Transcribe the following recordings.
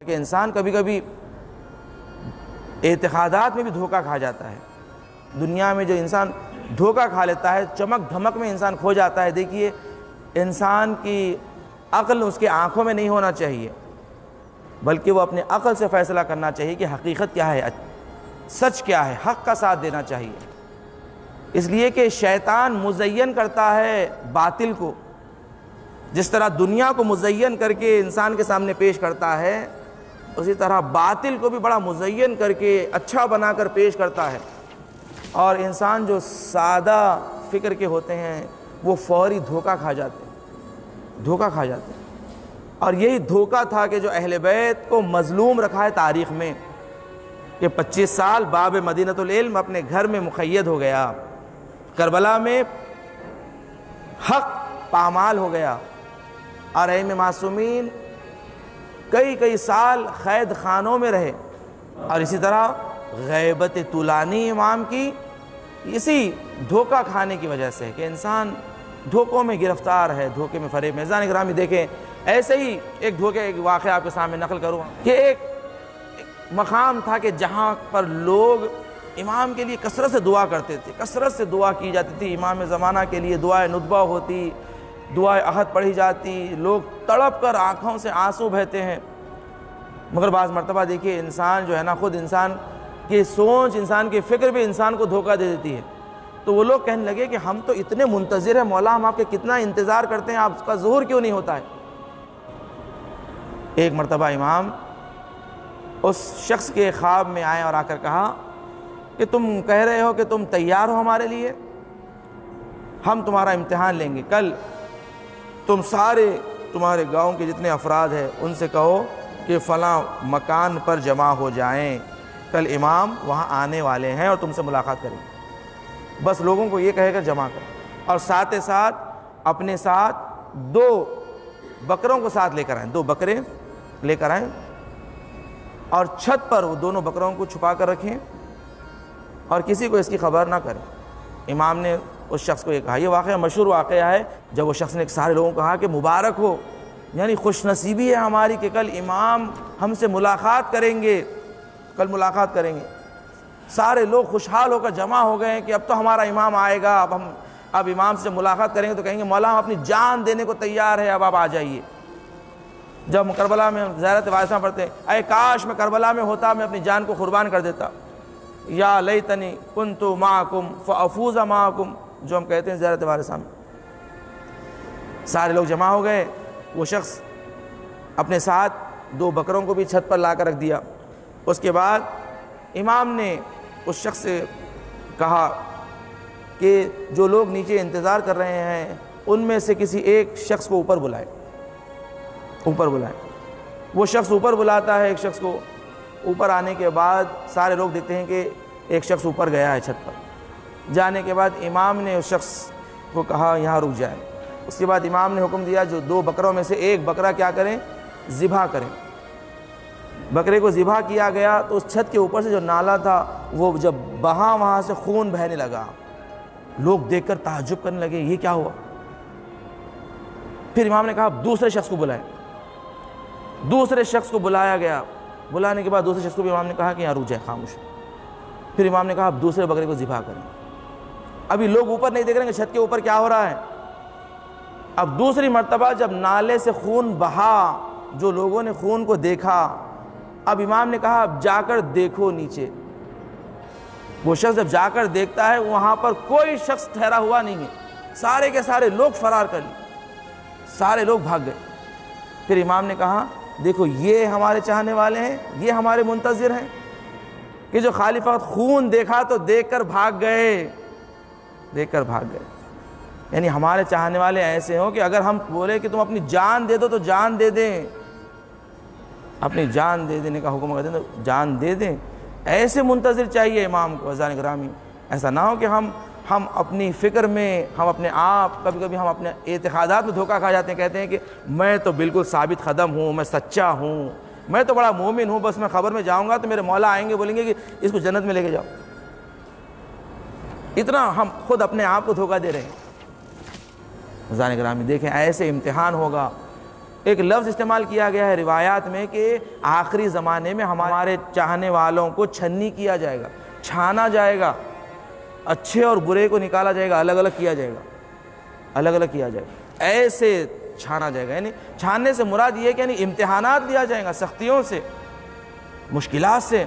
کہ انسان کبھی کبھی اعتقادات میں بھی دھوکہ کھا جاتا ہے. دنیا میں جو انسان دھوکہ کھا لیتا ہے، چمک دھمک میں انسان کھو جاتا ہے. دیکھیے انسان کی عقل اس کے آنکھوں میں نہیں ہونا چاہیے، بلکہ وہ اپنے عقل سے فیصلہ کرنا چاہیے کہ حقیقت کیا ہے، سچ کیا ہے، حق کا ساتھ دینا چاہیے. اس لیے کہ شیطان مزین کرتا ہے باطل کو، جس طرح دنیا کو مزین کر کے انسان کے سامنے پیش کرتا ہے، اسی طرح باطل کو بھی بڑا مزین کر کے اچھا بنا کر پیش کرتا ہے. اور انسان جو سادہ فکر کے ہوتے ہیں وہ فوری دھوکہ کھا جاتے ہیں. اور یہی دھوکہ تھا کہ جو اہل بیت کو مظلوم رکھا ہے تاریخ میں، کہ 25 سال باب مدینۃ العلم اپنے گھر میں مقید ہو گیا، کربلا میں حق پامال ہو گیا، اور ائمہ معصومین کئی سال قید خانوں میں رہے. اور اسی طرح غیبت طولانی امام کی اسی دھوکہ کھانے کی وجہ سے، کہ انسان دھوکوں میں گرفتار ہے، دھوکے میں فریب میں. عزیزان گرامی دیکھیں، ایسے ہی ایک واقعہ آپ کے سامنے نقل کروں کہ ایک مقام تھا کہ جہاں پر لوگ امام کے لیے کثرت سے دعا کرتے تھے، کثرت سے دعا کی جاتی تھی. امام زمانہ کے لیے دعائے ندبہ ہوتی، دعائے عہد پڑھی جاتی، لوگ تڑپ کر آنکھوں سے آنسو بہتے ہیں. مگر بعض مرتبہ دیکھیے انسان جو ہے نا، خود انسان کی سوچ، انسان کی فکر بھی انسان کو دھوکہ دے دیتی ہے. تو وہ لوگ کہنے لگے کہ ہم تو اتنے منتظر ہیں مولا، ہم آپ کے کتنا انتظار کرتے ہیں، آپ کا ظہور کیوں نہیں ہوتا ہے. ایک مرتبہ امام اس شخص کے خواب میں آئے اور آ کر کہا کہ تم کہہ رہے ہو کہ تم تیار ہو ہمارے لیے، ہم تمہارا امتحان لیں گے. کل تم سارے تمہارے گاؤں کے جتنے افراد ہیں ان سے کہو کہ فلاں مکان پر جمع ہو جائیں، کل امام وہاں آنے والے ہیں اور تم سے ملاقات کریں گے. بس لوگوں کو یہ کہے کر جمع کرو، اور ساتھ ساتھ اپنے ساتھ 2 بکروں کو ساتھ لے کر آئیں، 2 بکرے لے کر آئیں، اور چھت پر وہ دونوں بکروں کو چھپا کر رکھیں اور کسی کو اس کی خبر نہ کریں. امام نے اس شخص کو یہ کہا. یہ واقعہ مشہور واقعہ ہے، جب وہ شخص نے سارے لوگوں کو کہا کہ مبارک ہو، یعنی خوش نصیبی ہے ہماری کہ کل امام ہم سے ملاقات کریں گے، کل ملاقات کریں گے. سارے لوگ خوشحال ہو کر جمع ہو گئے کہ اب تو ہمارا امام آئے گا، اب امام سے ملاقات کریں گے تو کہیں گے مولا ہم اپنی جان دینے کو تیار ہے، اب آپ آ جائیے. جب کربلا میں زیارت وارثہ پڑھتے ہیں، اے کاش میں کربلا میں ہوتا، میں اپنی جان کو قربان کر دیتا، یا لیتنی کنت معکم فافوز معکم، جو ہم کہتے ہیں زیارت وارثہ میں. سارے لوگ جمع ہو گئے. وہ شخص اپنے ساتھ 2 بکروں کو بھی چھت پر لا کر رکھ دیا. اس کے بعد امام نے اس شخص سے کہا کہ جو لوگ نیچے انتظار کر رہے ہیں ان میں سے کسی ایک شخص کو اوپر بلائے. وہ شخص اوپر بلاتا ہے ایک شخص کو. اوپر آنے کے بعد سارے لوگ دیکھتے ہیں کہ ایک شخص اوپر گیا ہے چھت پر. جانے کے بعد امام نے اس شخص کو کہا یہاں رک جائے. اس کے بعد امام نے حکم دیا جو 2 بکروں میں سے ایک بکرا کیا کریں، ذبح کریں. بکرے کو ذبح کیا گیا تو اس چھت کے اوپر سے جو نالا تھا وہ جب بہا، وہاں سے خون بہنے لگا. لوگ دیکھ کر تعجب کرنے لگے یہ کیا ہوا. پھر امام نے کہا دوسرے شخص کو بلائیں. دوسرے شخص کو بلایا گیا. بلانے کے بعد دوسرے شخص کو بھی امام نے کہا کہ یہاں رک جائے خاموش. پھر امام نے کہا اب دوسرے بکرے کو ذبح کریں. ابھی لوگ اوپر نہیں دیکھ رہے ہیں کہ چھت کے اوپر کیا ہو رہا ہے. اب دوسری مرتبہ جب نالے سے خون بہا، جو لوگوں نے خون کو دیکھا، اب امام نے کہا اب جا کر دیکھو نیچے. وہ شخص جب جا کر دیکھتا ہے وہاں پر کوئی شخص ٹھہرا ہوا نہیں ہے. سارے کے سارے لوگ فرار کر لیے، سارے لوگ بھاگ گئے. پھر امام نے کہا دیکھو یہ ہمارے چاہنے والے ہیں، یہ ہمارے منتظر ہیں کہ جو خالی فقط خون دیکھا تو دیکھ کر بھاگ گئے. یعنی ہمارے چاہنے والے ایسے ہوں کہ اگر ہم بولے کہ تم اپنی جان دے دو تو جان دے دیں، اپنی جان دے دینے کا حکم کر دیں تو جان دے دیں. ایسے منتظر چاہیے امام کو. عزیزان گرامی ایسا نہ ہو کہ ہم اپنی فکر میں، ہم اپنے آپ کبھی ہم اپنے اعتقادات میں دھوکہ کھا جاتے ہیں. کہتے ہیں کہ میں تو بالکل ثابت قدم ہوں، میں سچا ہوں، میں تو بڑا مومن ہوں، بس میں خبر میں جاؤں گا تو میرے مولا آئیں گے بولیں گے کہ اس کو جنت میں لے کے جاؤ. اتنا ہم خود اپنے آپ کو دھوکہ دے رہے ہیں. عزیزان گرامی دیکھیں ایسے امتحان ہوگا ایک لفظ استعمال کیا گیا ہے روایات میں کہ آخری زمانے میں ہمارے چاہنے والوں کو چھنی کیا جائے گا، چھانا جائے گا، اچھے اور برے کو نکالا جائے گا، الگ الگ کیا جائے گا، الگ الگ کیا جائے گا، ایسے چھانا جائے گا۔ یعنی چھاننے سے مراد یہ ہے کہ یعنی امتحانات دیا جائیں گا سختیوں سے، مشکلات سے،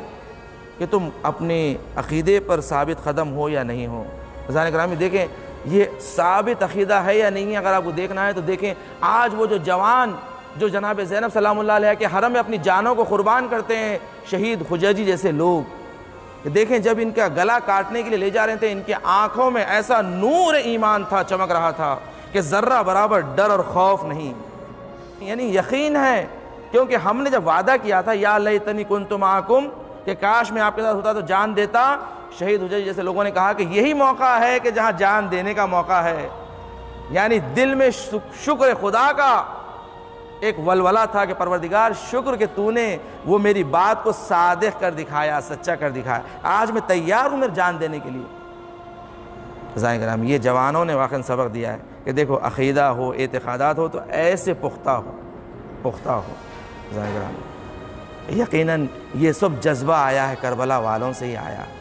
کہ تم اپنے عقیدے پر ثابت قدم ہو یا نہیں ہو۔ عزیزان گرامی دیکھیں یہ ثابت عقیدہ ہے یا نہیں ہے، اگر آپ کو دیکھنا ہے تو دیکھیں آج وہ جو جوان جو جناب زینب سلام اللہ علیہ کے حرم میں اپنی جانوں کو قربان کرتے ہیں، شہید حججی جیسے لوگ، دیکھیں جب ان کا گلا کاٹنے کے لیے لے جا رہے تھے، ان کی آنکھوں میں ایسا نور ایمان تھا، چمک رہا تھا کہ ذرہ برابر ڈر اور خوف نہیں، یعنی یقین ہے، کیونکہ ہم نے جب وعدہ کیا تھا یا لیتنی کنت معکم، کہ کاش میں آپ کے ساتھ ہوتا تو جان دیتا، شہید حججی جیسے لوگوں نے کہا کہ یہی موقع ہے کہ جہاں جان دینے کا موقع ہے۔ یعنی دل میں شکر خدا کا ایک ولولہ تھا کہ پروردگار شکر کہ تو نے وہ میری بات کو صادق کر دکھایا، سچا کر دکھایا، آج میں تیار ہوں میری جان دینے کے لیے۔ عزیزان کرام یہ جوانوں نے واقعاً سبق دیا ہے کہ دیکھو عقیدہ ہو، اعتقادات ہو تو ایسے پختہ ہو۔ عزیزان کرام یقیناً یہ سب جذبہ آیا ہے کربلا والوں سے ہی آیا ہے۔